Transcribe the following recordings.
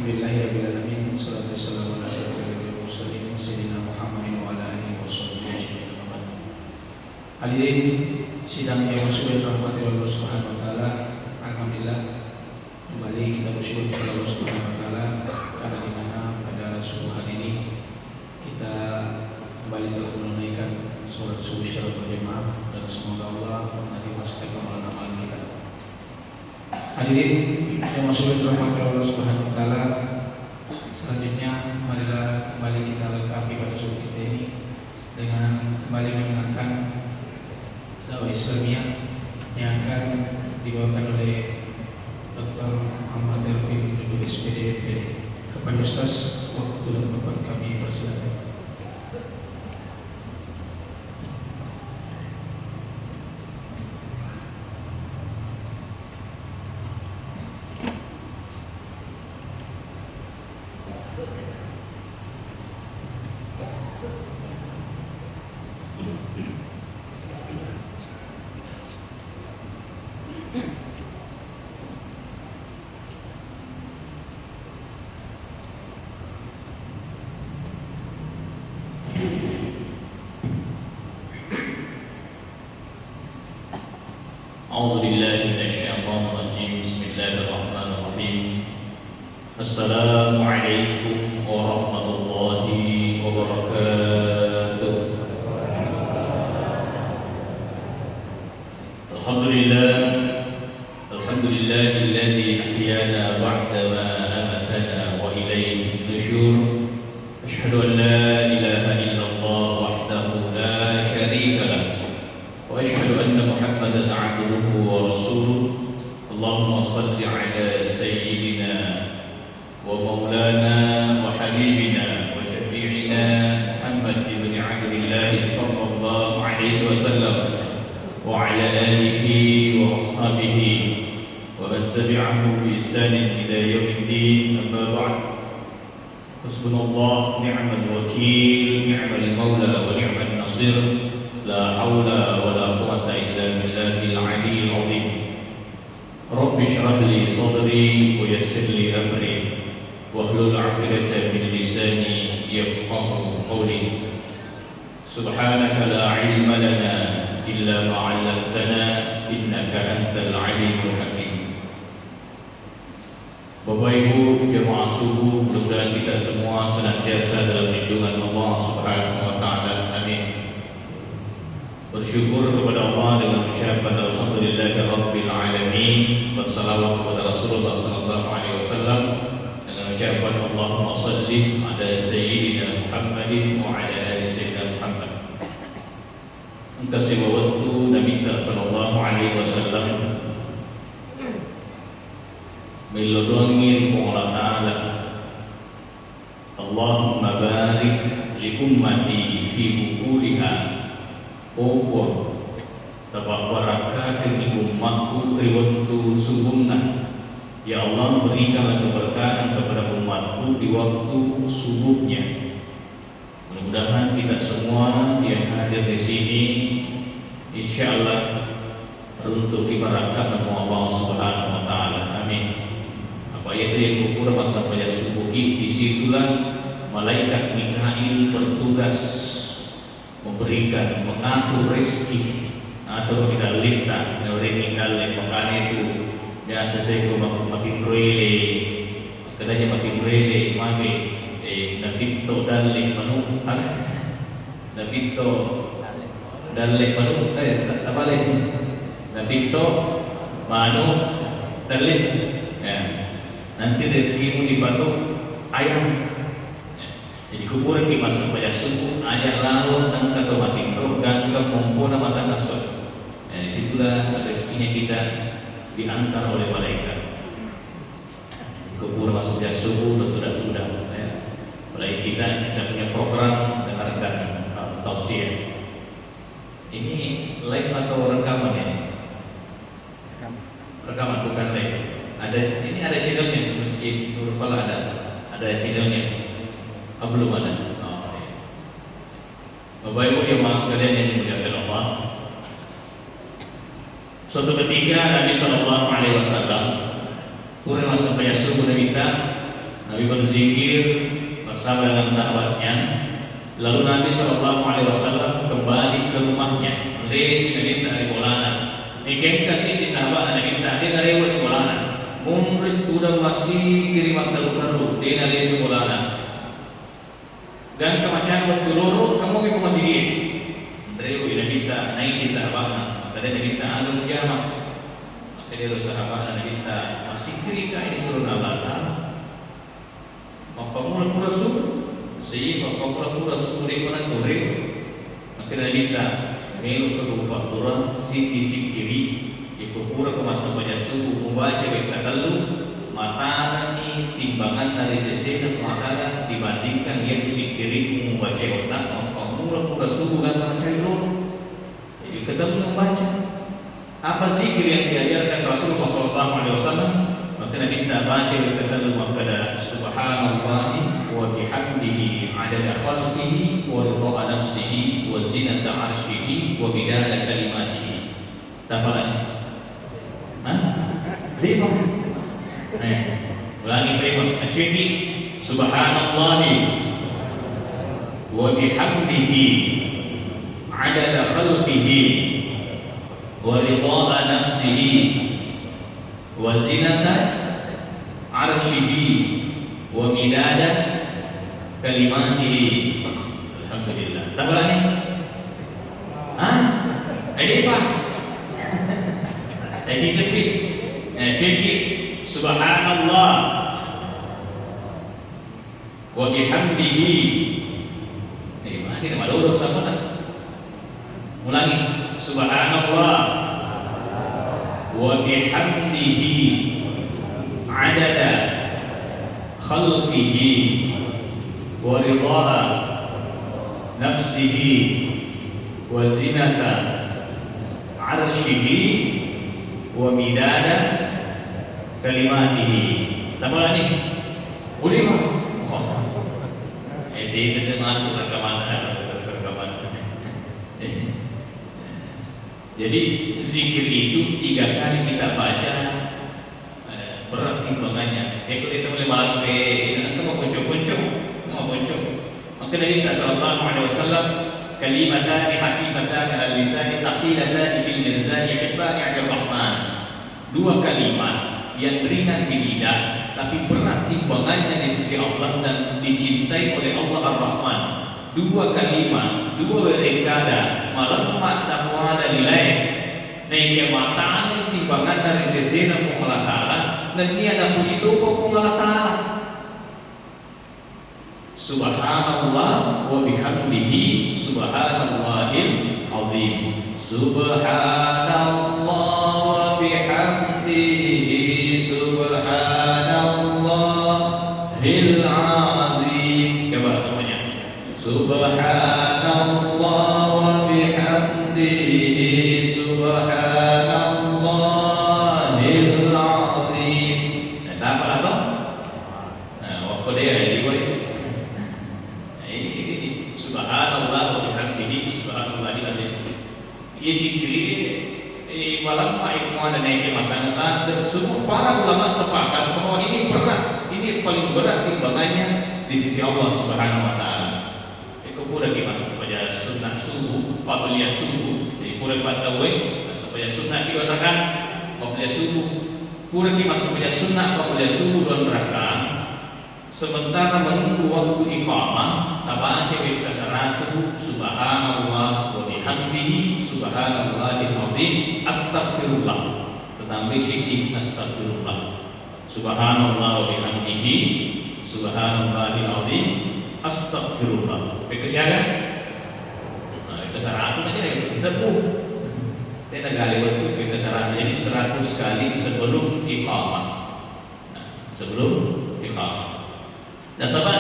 Alhamdulillahirrahmanirrahim. Wassalatu wassalamu ala asyrofil mursalin sayyidina Muhammadin wa ala alihi washabbihi ajma'in. Hadirin sidang yang masyhur rahmati Allah Subhanahu wa taala. Alhamdulillah kembali kita bersyukur kepada Allah Subhanahu wa taala karena di mana pada subuh hari ini kita kembali telah menunaikan salat subuh secara berjamaah dan semoga Allah menerima setiap amalan kita. Hadirin yang masyhur rahmati Allah Subhanahu wa taala, selanjutnya marilah kembali kita lengkapi pada subuh kita ini dengan kembali mendengarkan dakwah Islamiyah yang akan dibawakan oleh Dr. Muhammad Elvin Duduk SPD MPD. Kepada Ustaz, waktu dan tempat kami persilakan. A'udzu billahi minasyaitonir rajim. Bismillahirrahmanirrahim. Assalamualaikum warahmatullahi wabarakatuh. Alhamdulillahilladzi ahyana ba'da ma amatana wa ilayhi nusyur. Asyhadu an la ilaha illallah wahdahu la syarika lah. Wa asyhadu anna Muhammadan 'abduhu wa rasuluh. Allahumma shalli 'ala sayyidina wa maulana wa habibina wa syafi'ina Muhammad ibn Abdillah sallallahu alaihi wasallam wa 'ala alihi wa ashabihi wa man tabi'ahu bi ihsanin ila yaumiddin. Amma ba'd. Hasbunallah ni'mal wakil, ni'mal maula wa ni'man nasir. La haula wa la quwwata illa billahil aliyyil azim. Rabbi shrah li sadri wa yassir li amri wahlul 'uqdatam min lisani yafqahu qawli. Subhanaka la 'ilma lana illa ma 'allamtana innaka antal 'alimul hakim. Bapak Ibu jemaah subuh, mudah-mudahan kita semua senantiasa dalam lindungan Allah Subhanahu wa taala. Amin. Bersyukur kepada Allah dengan ucapan alhamdulillahirabbil alamin, bersalawat kepada Rasulullah sallallahu alaihi wasallam dengan ucapan Allahumma shalli ala sayyidina Muhammadin wa ala ali sayyidina Muhammad. Engkau waktu Nabi sallallahu alaihi wasallam melodongin Allah Ta'ala, Allahumma barik li ummati fi bukuliha. Opo tabak barakakan di umatku riwatu subuhna. Ya Allah, berikanlah keberkahan kepada umatku di waktu subuhnya. Mudah-mudahan kita semua yang hadir di sini insyaallah untuk berkah nama Allah Subhanahu wa taala. Amin. Apa itu yang ukur masa pada subuh ini, disitulah malaikat Mikail bertugas memberikan, mengatur rezeki atau mengalita dari mengalir. Makanya itu biasa teko makin brele kadanya makin brele mage nabito dalle manu ala nabito dalle manu tabale nabito manu dalle ya. Nanti rezekimu dibantu ayam. Jadi kuburan di masa pada subuh ada lalu dan kata mati program kemampuan mata nasab. Disitulah rezekinya kita diantar oleh malaikat. Kuburan masa pada subuh tertunda-tunda. Mulai kita punya program dengarkan tausiah. Ini live atau rekaman ini? Rekaman bukan live. Ini ada channelnya Masjid Nur Falah ada channelnya. Belum ada. Bapak Ibu yang maha sekalian yang dimuliakan Allah, suatu ketika Nabi Sallallahu Alaihi Wasallam turun masa payah subuh kita Nabi berzikir bersama dengan sahabatnya. Lalu Nabi SAW kembali ke rumahnya. Lesi Nabi dari Bolana. Ikan kasih di sahabat Nabi dia dari Bolana. Murid tuda masih kirimat taru-taru dia dari Bolana. Dan kemacaan bertulur kamu masih dia. Dari Nabi naik di sahabatnya. Kadang Nabi ada menjawab. Maka dia sahabat Nabi masih kiri kah disuruh Allah. Pura-pura suruh, sehingga pura-pura suruh dia pernah korek. Maka Nabi melu ke pura sisi kiri, ibu pura ke masa banyak subuh membaca kata lu mata ni timbangan dari sisi dan mata dibandingkan dia sisi kiri membaca otak, pura-pura subuh kan macam lu. Jadi ketemu membaca apa zikir yang diajarkan Rasulullah SAW. Maka Nabi baca kata lu maka subhanallahi wa bihamdihi adada khalqihi wa ridha nafsihi wa zinata arsyihi wa midada kalimatihi. Tambahannya lima. Ulangi lima. Jadi subhanallahi wa bihamdihi adada khalqihi wa ridha nafsihi wa zinata arsyihi wa midada kalimatihi. Alhamdulillah. Tambahannya ini apa? Jadi subhanallah wa bihamdihi. Kita malu dosa apa? Ulangi. Subhanallah wa bihamdihi adada khalqihi wa ridha nafsihi wa zinata arsyihi wa midada kalimatihi. Tambah ni boleh tak? Kita masuk rekaman. Jadi zikir itu 3 kali kita baca berat timbangannya. Kalau kita boleh malam kita mau poncong. Maka Nabi sallallahu alaihi wasallam kalimatani hafifatan ala lisan thaqilatan fil mizan yuhibbani 'ala rahman. 2 kalimat yang ringan di lidah tapi berat timbangannya di sisi Allah dan dicintai oleh Allah Ar-Rahman. 2 kalimat, 2 berkada malam tak ada nilai. Naiknya mata ini timbangan dari sisi Allah Ta'ala dan ini ada puji tubuh Allah Ta'ala. Subhanallah wa bihamdihi subhanallahil azim. Subhanallah wa bihamdihi subhanallahil azim. Coba semuanya. Subhanallah wa bihamdihi subhanallahil azim. Nah, apa lagi? Apa dia di luar itu? Ini subhanallah wa bihamdihi subhanallahil azim. Isi kiri malam ada naiknya makanan dan semua para ulama sepakat bahwa ini berat, ini paling berat timbangannya di sisi Allah Subhanahu wa Ta'ala. Pura dimasuk pada sunnah subuh, qabliyah subuh. Jadi pura patawai masuk pada sunnah 2 rakaat qabliyah subuh. Pura masuk pada sunnah qabliyah subuh 2 rakaat. Sementara menunggu waktu iqamah, tabaca bil kasaratu subhanallah wa bihamdihi subhanallahil azim astaghfirullah. Tetapi sedikit astaghfirullah. Subhanallah wa bihamdihi subhanallahil azim astaghfirullah. Kesiaga kesaratu aja dari sepuh. Dia nak lewat tu kesaratu jadi 100 kali sebelum iqamah. Sebelum iqamah. Nah sahabat,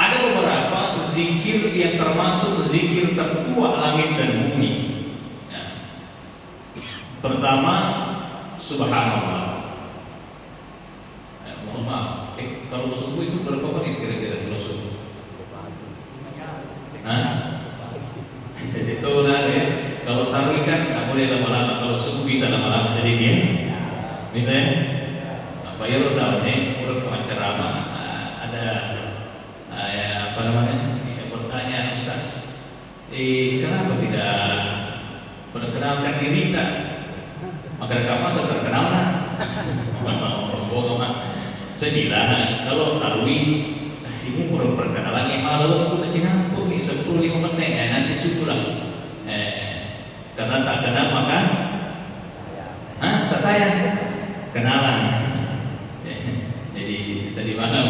ada beberapa zikir yang termasuk zikir tertua langit dan bumi. Pertama, subhanallah. Mohon maaf, kalau subuh itu berapa menit kira-kira kalau subuh? Jadi itu ya. Kalau tarawih kan tak boleh lama-lama. Kalau subuh bisa lama-lama sedikit. Bisa ya? Apa ya lo tahu nih? Urut ceramah Saya bilang kalau tarwih ibu kurang perkenalan yang malah waktu nanti nampung 10-5 menit nanti syukurlah. Karena tak kenal maka tak sayang kenalan. Jadi tadi malam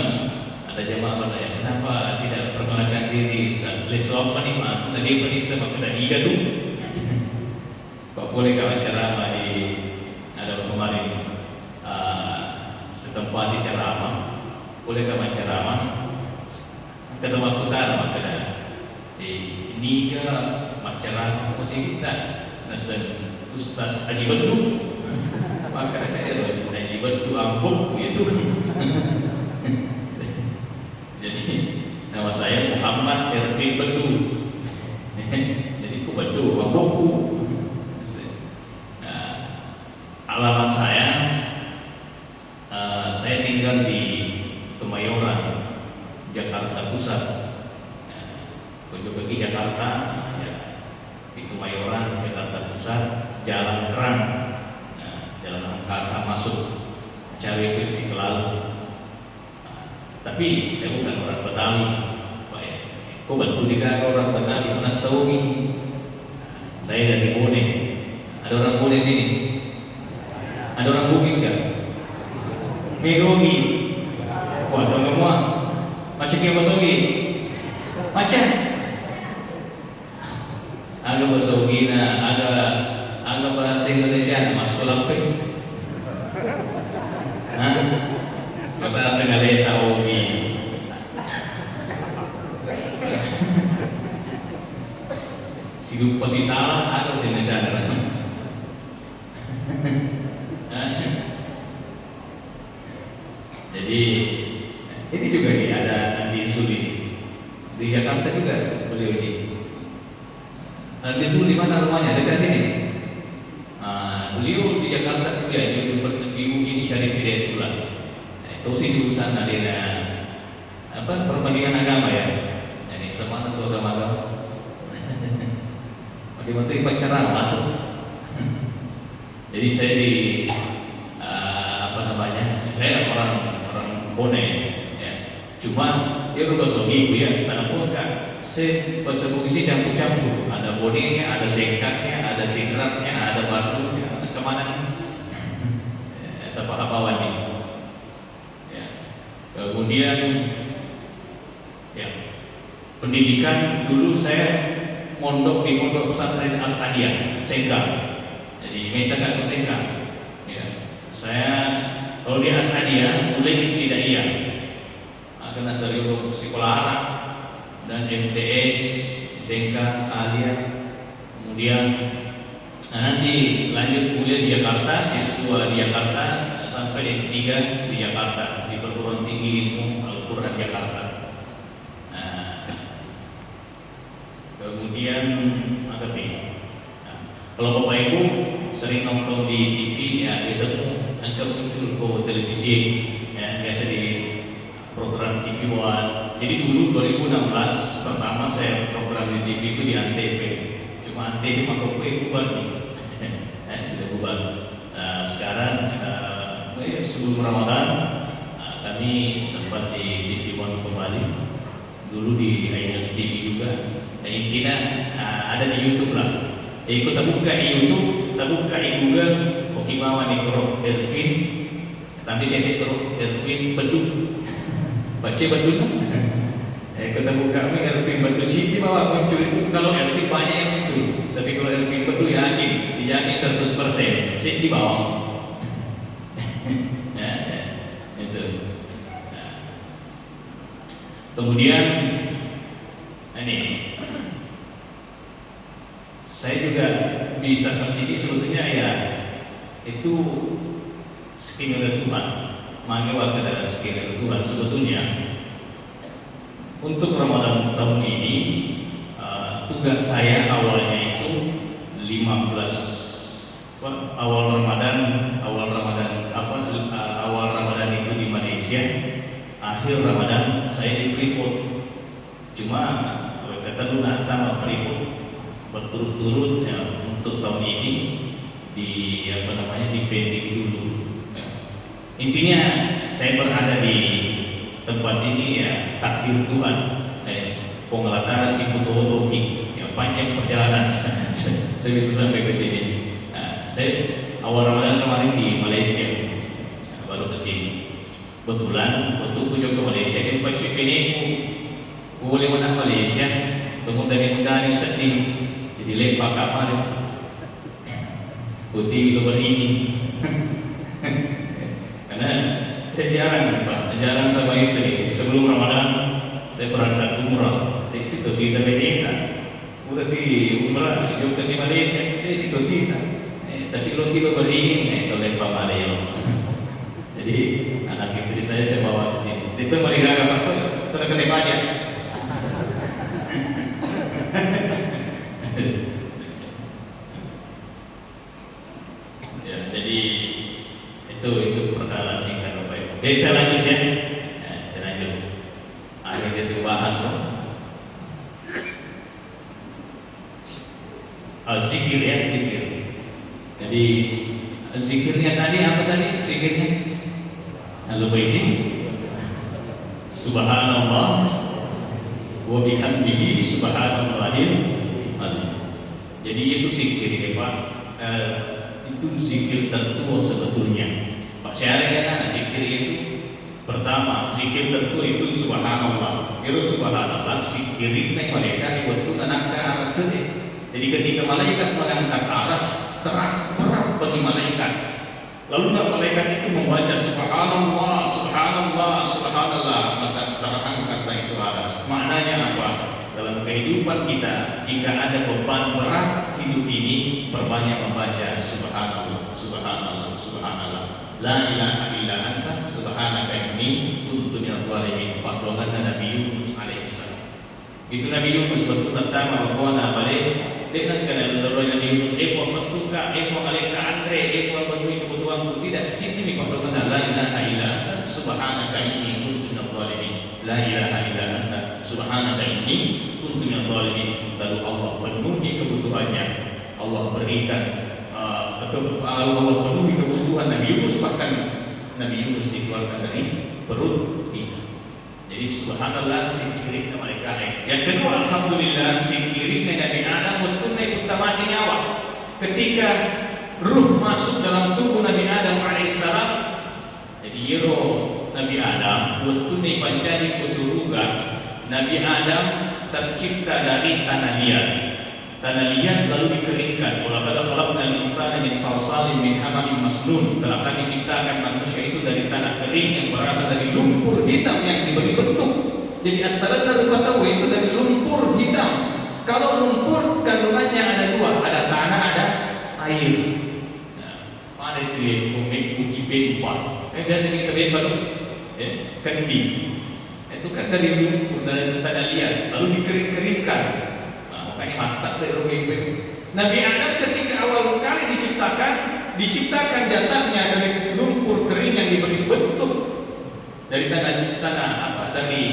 ada jemaah bertanya kenapa tidak perkenalkan diri sudah suap nih mah tadi penisa maka dah iga tu. Kok boleh kawan ceramah di ada kemarin setempat di ceramah boleh kawan ceramah ketemu putar maka dah ini ke ceramah mesti kita nasi Ustaz Haji Bedu maka ada Haji Bedu ambuk itu. Jadi nama saya Muhammad Ervin Bedu. Jadi ku Bedu ambukku. Alamat saya tinggal di Kemayoran, Jakarta Pusat. Kunjung pergi Jakarta, ya, di Kemayoran, Jakarta Pusat, Jalan Kerang, Jalan Angkasa masuk Cawe Istiqlal. Tapi saya bukan orang Betawi. Kok betul juga orang Betawi mana Saumi? Saya dari Bone. Ada orang Bone sini. Ada orang Bugis kan? Megogi. Wah, tahu semua. Macam yang Basogi. Macam. Agak Basogi agak bahasa Indonesia masuk lampe. Bahasa ngaleta ogi. Sidu pasti salah atau sih sadar. Jadi ini juga nih ada Andi Sudi di Jakarta juga beliau ini. Andi Sudi mana rumahnya dekat sini. Beliau di Jakarta juga di UIN Syarif Hidayatullah. Itu sih jurusan adanya perbandingan agama ya. Jadi semua itu agama. Bagaimana pacaran tuh. Jadi saya saya orang Bone ya. Cuma dia berubah sogi ya. Karena pun kan saya bahasa Bugis campur-campur. Ada bonenya, ada sengkaknya, ada singratnya, ada batunya, ada kemana nih? Apa-apaan nih? Ya. Kemudian ya pendidikan dulu saya mondok di pondok pesantren Asadiyah, Sengkang. Jadi minta kan Sengkang. Ya. Saya kalau di Asadiyah mulai tidak iya. Karena serius sekolah Arab dan MTS, Sengkang, Alia. Kemudian nanti lanjut kuliah di Jakarta, S2 di Jakarta sampai S3 di Jakarta di Perguruan Tinggi Ilmu Al-Quran Jakarta. Kemudian apa nih? Kalau Bapak Ibu sering nonton di TV ya biasanya angka muncul ke televisi ya biasa di program TV One. Jadi dulu 2016 pertama saya program di TV itu di Antv. Cuma Antv maka bubar nih. Sudah bubar. Sekarang sebelum Ramadan kami sempat di TV One kembali. Dulu di INS TV juga. Dan intinya ada di YouTube lah. Ikut buka di YouTube, buka di Google, Okimawa di Korok Ervin, tapi saya di Korok Ervin Bedu, baca Bedu. Kita buka Ervin Bedu sih di bawah muncul itu. Kalau Ervin banyak yang muncul, tapi kalau Ervin Bedu yakin, dijamin 100% sih di bawah. Itu. Kemudian ini. Saya juga bisa kesini sebetulnya ya itu skenario Tuhan, mengawal adalah skenario Tuhan sebetulnya. Untuk Ramadan tahun ini tugas saya awalnya itu 15 awal Ramadan itu di Malaysia, akhir Ramadan saya di Freeport. Cuma kata Luna tambah Freeport berturut-turut ya, untuk tahun ini di pending dulu. Ya. Intinya saya berada di tempat ini ya takdir Tuhan. Pengelatara si Putotoki yang panjang perjalanan saya bisa sampai ke sini. Nah, saya awal Ramadan kemarin di Malaysia, baru ke sini. Kebetulan waktu kunjung ke Malaysia di Pacik ini boleh mana Malaysia, tunggu dari muda yang sedih, jadi lempar kapal putih double ini. Karena saya jarang sama istri. Sebelum Ramadan saya berangkat umrah. Dari situ kita beda. Udah si umrah juga ke si Malaysia. Dari situ kita. Tapi kalau kita berdingin, itu lempar Malaysia. Jadi anak istri saya bawa ke sini. Itu mereka apa tuh? Itu nak kena pajak. Ya, jadi itu perkara singkat Bapak Ibu. Jadi saya lanjut ya. Saya lanjut. Akhirnya dibahas loh. Zikir ya, zikir. Jadi zikirnya tadi apa tadi? Zikirnya? Lupa isi. Subhanallah wa bihamdihi subhanallahil azim. Jadi itu zikir ya Pak. Itu zikir tertua sebetulnya. Pak Syarif ya kan zikir itu pertama zikir tertua itu subhanallah. Itu subhanallah zikirin naik malaikat waktu anak ke aras sedih. Jadi ketika malaikat mengangkat aras teras berat bagi malaikat. Lalu malaikat itu membaca subhanallah, subhanallah, subhanallah, maka terangkatlah itu aras. Maknanya apa? Dalam kehidupan kita, jika ada beban berat hidup ini, perbanyak membaca subhanallah, subhanallah, subhanallah. La ilaha illa anta subhanaka inni kuntu minadh dhalimin. Doa Nabi Yunus alaihissalam. Itu Nabi Yunus waktu pertama berdoa balik dengan doa Nabi Yunus, eko masuka, eko alika andre, eko penuhi kebutuhanku tidak sini mi doa la ilaha illa anta subhanaka inni kuntu minadh dhalimin. La ilaha illa anta subhanaka inni kuntu minadh dhalimin. Lalu Allah penuhi kebutuhannya. Allah berikan Allah penuhi kebutuhan Nabi Yunus, bahkan Nabi Yunus dikeluarkan dari perut ikan. Jadi subhanallah sikirin mereka. Yang kedua alhamdulillah sikirin Nabi Adam betul naik utamanya nyawa. Ketika ruh masuk dalam tubuh Nabi Adam alaihissalam, jadi yero Nabi Adam betul naik pancari ke surga. Nabi Adam tercipta dari tanah liat. Tanah liat lalu dikeringkan. Walaqad khalaqnal insana min salsalin min hamamin masnun. Telah kami ciptakan manusia itu dari tanah kering yang berasal dari lumpur hitam yang diberi bentuk. Jadi asalnya tahu itu dari lumpur hitam. Kalau lumpur kandungannya ada dua, ada tanah, ada air. Nah, mana itu ya? Kuki empat. Biasanya kita bebas, kendi. Itu kan dari lumpur, dari tanah liat, lalu dikering-keringkan. Makanya mantap dari rumah. Nabi Adam ketika awal kali diciptakan jasadnya dari lumpur kering yang diberi bentuk dari tanah apa dari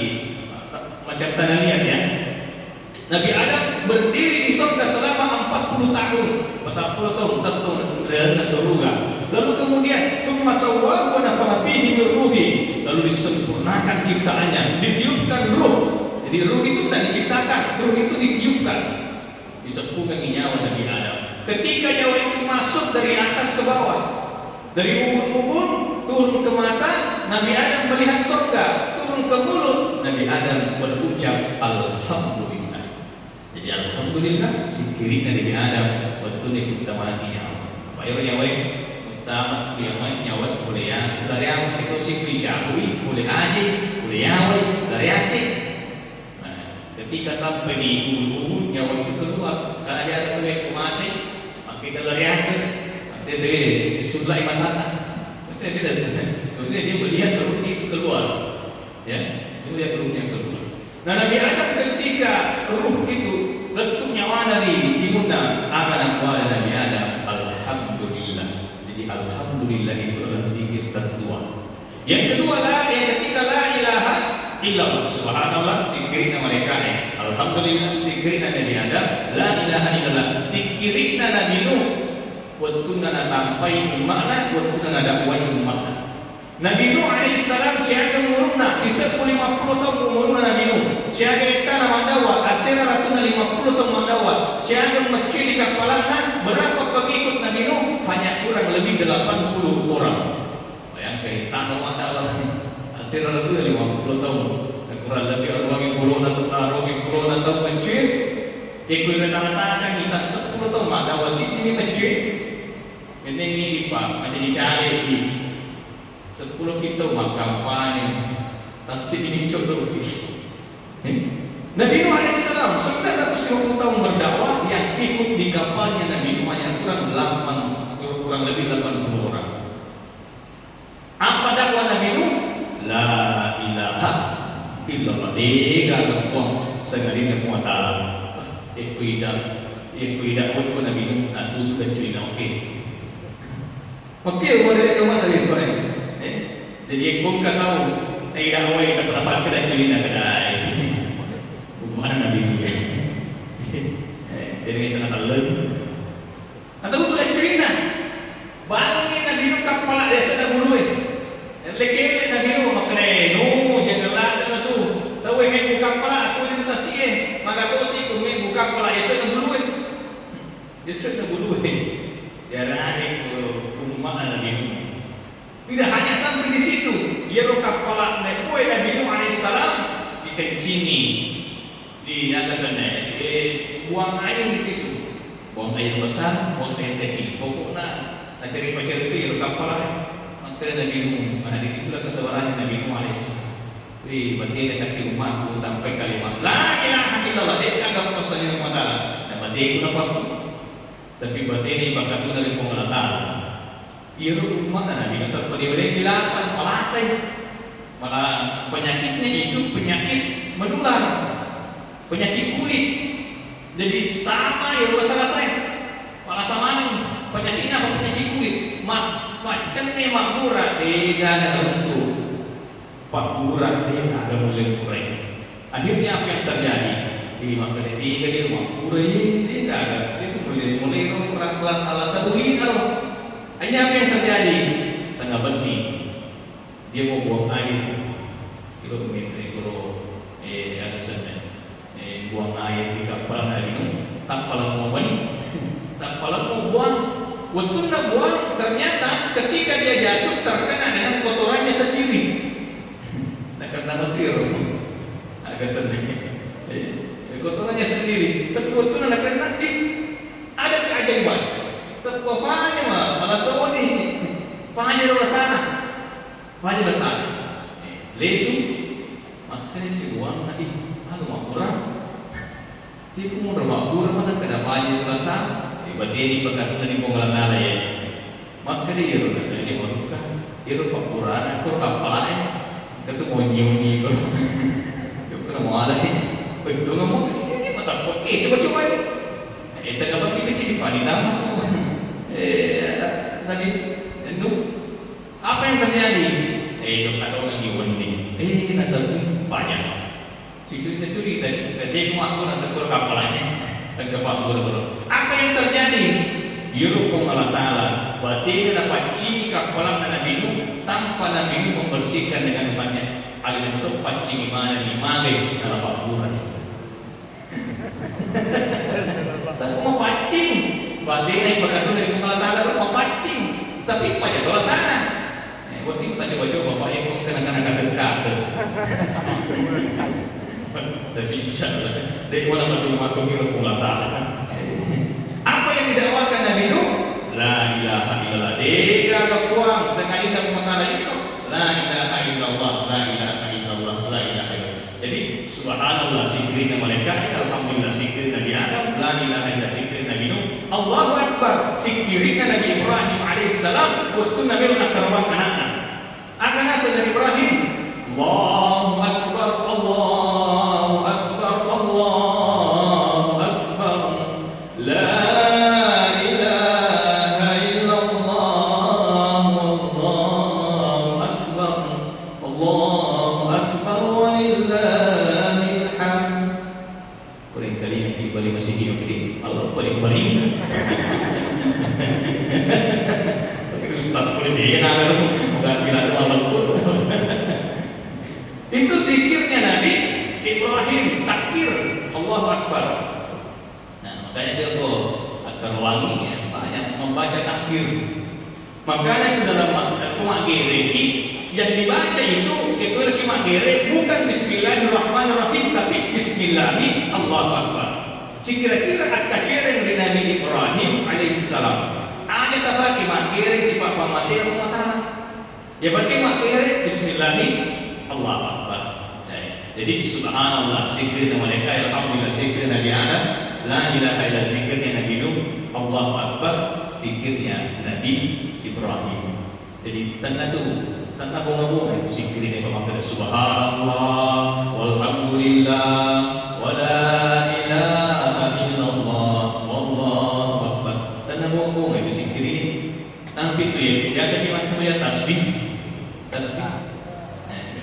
macam tanah liat ya. Nabi Adam berdiri di surga selama 40 tahun, 40 tahun tentu dari surga. Lalu kemudian summa sawwahu wa nafakha fihi min ruhi, lalu disempurnakan ciptaannya, ditiupkan ruh. Jadi ruh itu sudah diciptakan, ruh itu ditiupkan, disempurnakan nyawa Nabi Adam. Ketika nyawa itu masuk dari atas ke bawah, dari ubun-ubun turun ke mata, Nabi Adam melihat surga, turun ke mulut, Nabi Adam berucap alhamdulillah. Jadi alhamdulillah sikirin Nabi Adam betul ikut tamani nyawa. Bayar nyawa utama nyawa boleh ya, dari yang itu sih bicara boleh aja, boleh nyawa dari asik. Ketika sampai di ubun-ubun nyawa itu keluar, karena biasa tuh mati, maka kita lari hasil, nanti itu sudah iman tanah. Itu dia melihat ruhnya itu keluar, ya, dia melihat ruhnya keluar. Nah Nabi Adam ketika ruh itu letuk nyawa dari timuna akan keluar Nabi Adam, alhamdulillah. Jadi alhamdulillah itu adalah zikir tertua. Yang kedua yang ketiga la ilaha illallah, subhanallah zikirina mereka alhamdulillah zikirina Nabi Adam, la ilaha illallah zikirina Nabi Nuh, wattuna natampai makna wattuna dakwai makna. Nabi Nuh alaihissalam siapa menguruna sisa 50 Siaga masjid di kapalana, berapa pengikut Nabi Nuh? Hanya kurang lebih 80 orang. Bayangkan, tak tahu ada hasil itu 50 tahun. Kurang lebih orang yang pulau atau masjid. Ikut rata-rata kita 10 tahun ada wasit ini masjid. Ini di Pak, macam dicari lagi. 10 kita kampanye. Tasik ini contoh kisah. Nabi Nuh alaihissalam 950 tahun berdakwah, yang ikut di kampanye Nabi Nuh hanya kurang lebih 80 orang. Apa dakwah Nabi Nuh? La ilaha illallah. Dia gampang sengaja nak taala. Ikuida ko Nabi Nuh atu tu cerita okey. Okey, boleh rumah tadi ko jadi kung tahu ay dakwah kita dapat kada cerita kada. Mana Nabi Nuh ya? Jadi kita nak tahu. Atau tu cerita. Baru ni Nabi Nuh kapal dia sedang buluh. Lekele Nabi Nuh makne no jangan lada tu. Tahu yang buka kapal aku ni tak sih. Maka tu sih aku ni buka kapal dia sedang buluh. Dia sedang buluh. Dia rani rumah Nabi Nuh. Tidak hanya sampai di situ. Dia kapal Nabi Nuh alaihissalam dikencini di atas sana, buang air di situ, buang air besar, buang air kecil. Pokoknya nak cari pacar itu kapal lah. Maka Nabi Nuh, di situlah kesabaran Nabi Nuh alaihissalam. Berarti dia kasih rumah aku sampai kalimat La ilaha illallah. Dia agak puasanya Allah Taala. Dan berarti aku nampak. Tapi berarti ini bakat itu dari Allah Taala. Ia rumah Nabi Nuh tak boleh jelasan malasai. Malah penyakitnya itu penyakit menular. Penyakit kulit. Jadi sama ya masalah saya. Malah sama nih. Penyakitnya apa? Penyakit kulit. Macam ni makmurah dia ada terbentuk. Makmurah dia ada mulai kurang. Akhirnya apa yang terjadi? Di maka dia dia makmurah dia ada. Dia mulai kurang ala satu liter. Hanya apa yang terjadi? Tengah benih. Dia mau buang air. Kilometer ada sana. Buang air di kapal Nabi Nuh, tak pala mau balik, tak pala mau buang. Waktu nak buang, ternyata ketika dia jatuh terkena dengan kotorannya sendiri. Nak kena betul, agak sedih. Kotorannya sendiri. Tapi waktu nak kena nanti ada keajaiban. Terpofanya malah sewani, fanya di sana, fanya di sana. Lesu, makanya si buang nanti, aduh kurang. Tipu mo ramagura man kada bayi rasa ibadini pagkatuna ni panggalana ya maka dia ro nasa ni maruka iro papurana ko kapalae katu mo nyi ko yo kana mo alai pag tungo mo ini matapot coba eta kabar tibi panitama tadi Nuh apa yang terjadi yo kata orang giwandi nasa banyak cucu-cucu tadi aku nasa kur kapalnya dan kapal buru-buru. Apa yang terjadi? Yurukum Allah Taala. Berarti dapat cing kapalan Nabi Nuh tanpa Nabi Nuh membersihkan dengan banyak. Alina betul pacing mana di mage dalam paburan. Tak mau pacing. Berarti ini perkataan dari Allah Taala mau pacing. Tapi pada doa sana. Buat ini kita coba-coba Pak yang kena-kena kata-kata. Tapi insyaallah dari mana betul makhluk yang Allah Taala. Apa yang didakwakan Nabi Nuh? La ilaha illallah. Dia agak kurang sekali dalam mengatakan itu. La ilaha illallah, la ilaha illallah, la ilaha illallah. Jadi subhanallah zikirnya malaikat, alhamdulillah zikir Nabi Adam, la ilaha illallah zikir Nabi Nuh. Allahu akbar zikirnya Nabi Ibrahim alaihissalam waktu Nabi nak terbang anaknya. Akan asal Nabi Ibrahim Allahu akbar Allahu akbar Allahu akbar la ilaha illallah Allahu akbar walillahil hamd. Kurang kali yang dibalik masih hidup ini Allah balik-balik. Ustaz politik yang ada bukan kira amal pun. Itu zikirnya Nabi Ibrahim takbir Allahu Akbar. Nah, Makanya jago agar wanginya banyak membaca takbir. Makanya itu dalam magere yang dibaca itu lagi magere bukan Bismillahirrahmanirrahim tapi Bismillahi Allahu Akbar. Kira-kira at-kacereng dari Nabi Ibrahim alaihissalam. Ada tapaki magere si Papa Masih Allah. Ya pakai magere Bismillahi Allahu Akbar. Jadi subhanallah zikir mereka, alhamdulillah zikir Nabi Adam, la ilaha illallah zikirnya Nabi Nuh, Allahu Akbar zikirnya Nabi Ibrahim. Jadi tanpa bunga-bunga itu zikir ini pemakai subhanallah walhamdulillah wala ilaha illallah wallahu akbar. Tanpa bunga-bunga itu zikir ini. Tapi itu ya biasa kita semuanya tasbih.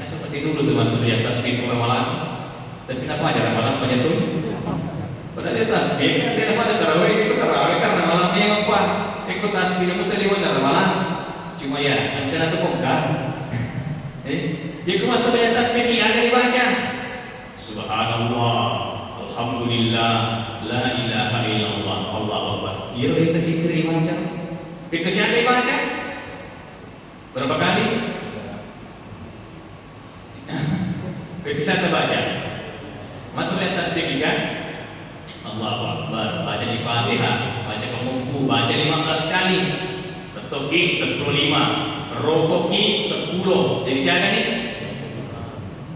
Seperti dulu tuh masuk ya tasbih ramalan. Tapi kenapa ada ramalan banyak tuh? Padahal dia tasbih kan dia ada tarawih ikut tarawih karena malamnya yang apa? Ikut tasbih yang muslim ada ramalan. Cuma ya, antara tuh kok dia cuma sebanyak tasbih yang ada dibaca. Subhanallah, alhamdulillah, la ilaha illallah, Allahu Akbar. Iya udah kita zikir dibaca. Kita siapa dibaca? Berapa kali? Kita siapa baca? Masuknya tasbih kan? Allahu Akbar, baca di Fatihah, baca pemungku, baca 15 kali. Toki 10, rokoki 10. Jadi siapa nih?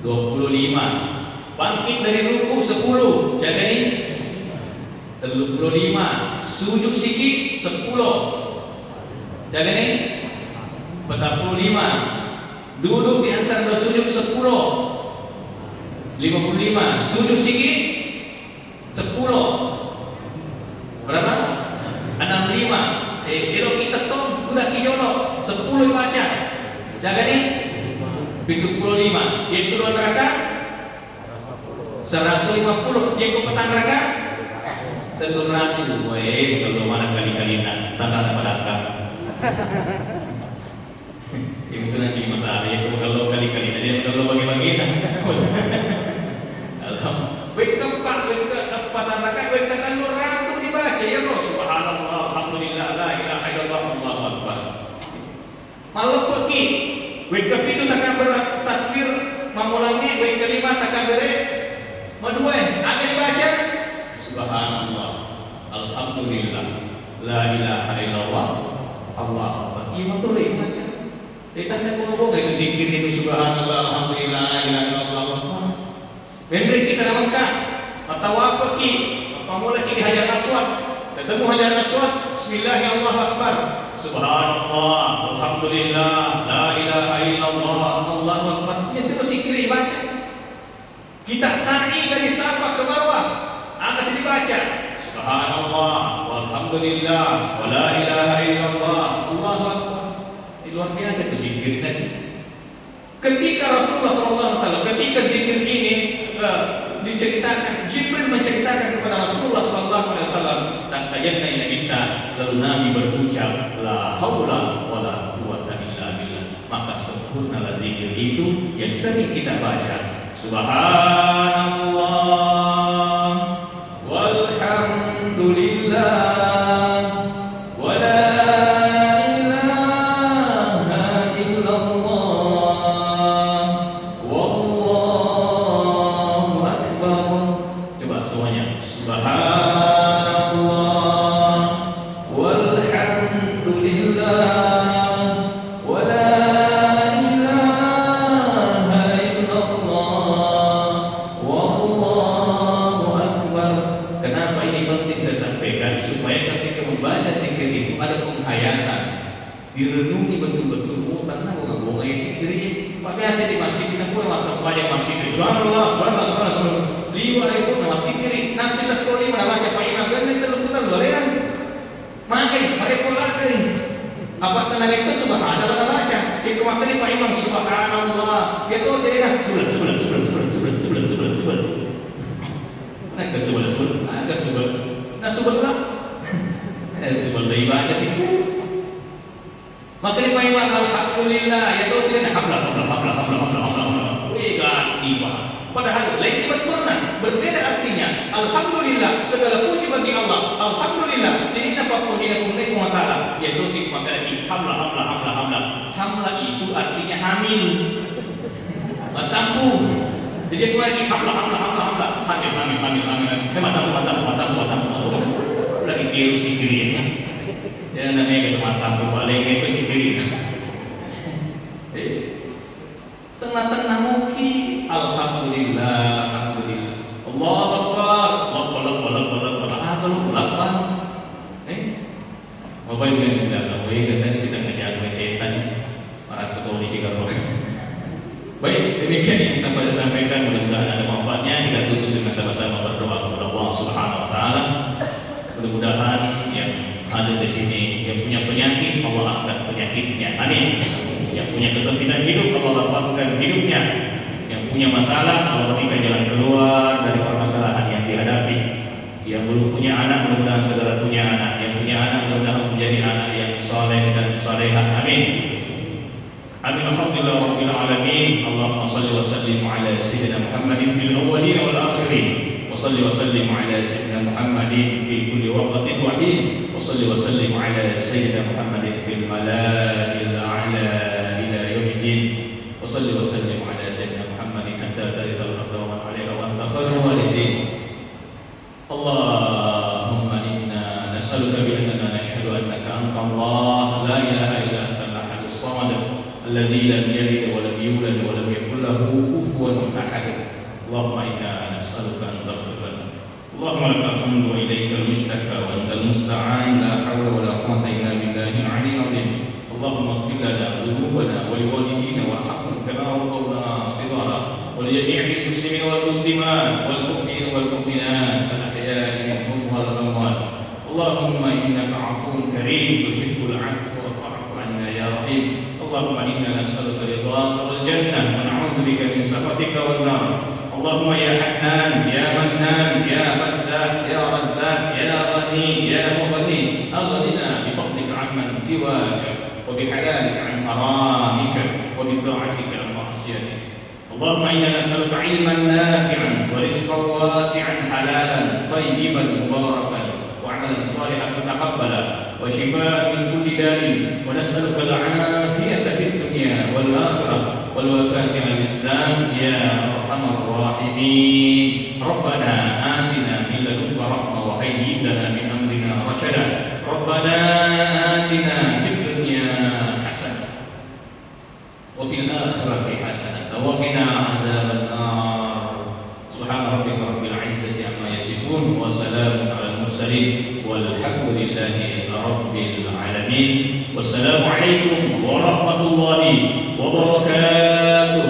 25. Bangkit dari ruku 10. Jaga nih? 35. Sujud sikit 10. Jaga nih? 45. Duduk di antara dua sujud 10. 55. Sujud sikit 10. Berapa? 65. Kalau kita tong sudah kijolo 10 baca. Jaga nih 75. Yang kedua rakaat 150. Yang keempat rakaat 300. Weh, kalau mana kali-kali nak tanda pada angka. Yang itu nanti masalah. Yang kalau kali-kali dia kalau bagi-bagi. Weh keempat, rakaat, weh kata 300 dibaca ya Rasul. Subhanallah, alhamdulillah, la ilaha illallah, Allahu Akbar. Malam pergi, weh itu takkan bertakbir, mengulangi, weh kelima takkan beri, kedua, ada dibaca. Subhanallah, alhamdulillah, la ilaha illallah, Allahu Akbar. Iya betul ya baca. Kita ngomong itu zikir itu subhanallah, alhamdulillah, la ilaha illallah, Allahu Akbar. Memberi kita nampak atau apa ki? Pamula ki di Hajar Aswad. Ketemu Hajar Aswad, bismillahirrahmanirrahim, Allahu Akbar. Subhanallah, alhamdulillah, la ilaha illallah, Allahu Akbar. Ya sudah zikir baca. Kita sa'i dari Safa ke Marwah. Akan dibaca. Subhanallah, walhamdulillah, wa la ilaha illallah, Allahu Akbar. Ini luar biasa itu zikir tadi. Ketika Rasulullah SAW, ketika zikir ini diceritakan, Jibril menceritakan kepada Rasulullah SAW tentang ayatnya kita, lalu Nabi berucap, la haula wala quwwata illa billah. Maka sempurnalah zikir itu yang sering kita baca. Subhanallah walhamdulillah. Direnungi betul-betul. Oh, tanah bunga ya sendiri. Pak biasa di masjid kita pun masuk banyak masjid. Subhanallah, subhanallah. Liwa itu masjid kiri. Nanti 10 mana baca Pak Imam dan kita luputan doleran. Makai, mereka pulang dari. Apa tenang itu subhanallah baca. Itu waktu ini Pak Imam subhanallah. Dia tuh saya dah sebulan. Nah, sebulan. Nah, sebulan. Sebulan dari baca sih. Maka ni Pak Imam alhamdulillah ya tahu sini hamlah. Wih ganti Pak. Padahal lain betul nah berbeda artinya. Alhamdulillah segala puji bagi Allah. Alhamdulillah, sini dapat pujian kepada Allah Taala. Yaitu si makna di hamla. Hamla itu artinya hamil. Batampu. Jadi aku lagi hamla. Hamil. Batampu. Lagi kiru si kirinya. Ya namanya gitu batampu. Paling itu si kiri. Tengah-tengah muki. Alhamdulillah. Allahu Akbar. Akbar. Mobile game dah. Kita sedang kerja ketetan para ketua di Chicago. Baik, demikian yang saya sampaikan, mudah-mudahan ada manfaatnya. Kita tutup dengan sama-sama berdoa kepada Allah Subhanahu wa taala. Mudah-mudahan yang ada di sini yang punya penyakit, Allah angkat penyakitnya. Amin. Yang punya kesempitan hidup, Allah lapangkan hidupnya. Yang punya masalah, Allah berikan jalan keluar dari permasalahan yang dihadapi. Yang belum punya anak, mudah-mudahan segera punya anak. Yang punya anak, mudah-mudahan menjadi anak yang saleh dan salehah. Amin. Amin. Alhamdulillah rabbil alamin. Allahumma shalli wa sallim ala sayyidina Muhammadin fil awwalin wal akhirin. Wa shalli wa sallim ala sayyidina Muhammadin fi kulli waqtin wa hin. Wa shalli wa sallim ala sayyidina Muhammadin fil mala'il a'la ila yaumiddin. Wa shalli wa sallim ala sayyidina Muhammadin hatta tarithal arda wa man 'alayha wa anta khairul warithin. Allahumma inna nas'aluka bi annana nashhadu annaka anta Allah la ilaha illa anta al-ahadus samad الذي لم يلد ولم يولد ولم يكن له كفوا احد. اللهم انا نسالك ان تغفر لنا. اللهم لك الحمد واليك المشتكى وانت المستعان لا حول ولا قوه الا بالله العلي العظيم. اللهم اغفر لنا ذنوبنا ولوالدينا وارحمهم كما ربونا صغارا ولجميع المسلمين والمسلمات والمؤمنين والمؤمنات الاحياء منهم والاموات. اللهم انك عفو كريم تحب العفو فاعف عنا يا رحيم. اللهم إنا نسألك رضاك والجنة ونعوذ بك من سخطك والنار. اللهم يا حنان يا منان يا فتاح يا رزاق يا غني يا مغني أغننا بفضلك عمن سواك وبحلالك عن حرامك وبطاعتك عن معصيتك. اللهم إنا نسألك علما نافعا ورزقا واسعا حلالا طيبا مباركا وعملا صالحا متقبلا وشفاء من كل داء ونسألك العافية في الدنيا والآخرة والوفاة على الإسلام يا أرحم الراحمين. ربنا آتنا من لدنك رحمة وهيئ لنا من أمرنا رشدا. ربنا آتنا في الدنيا حسنة وفي الآخرة حسنة وقنا عذاب النار. سبحان ربك رب العزة عما يصفون وسلام على المرسلين والحمد لله رب العالمين. والسلام عليكم ورحمة الله وبركاته.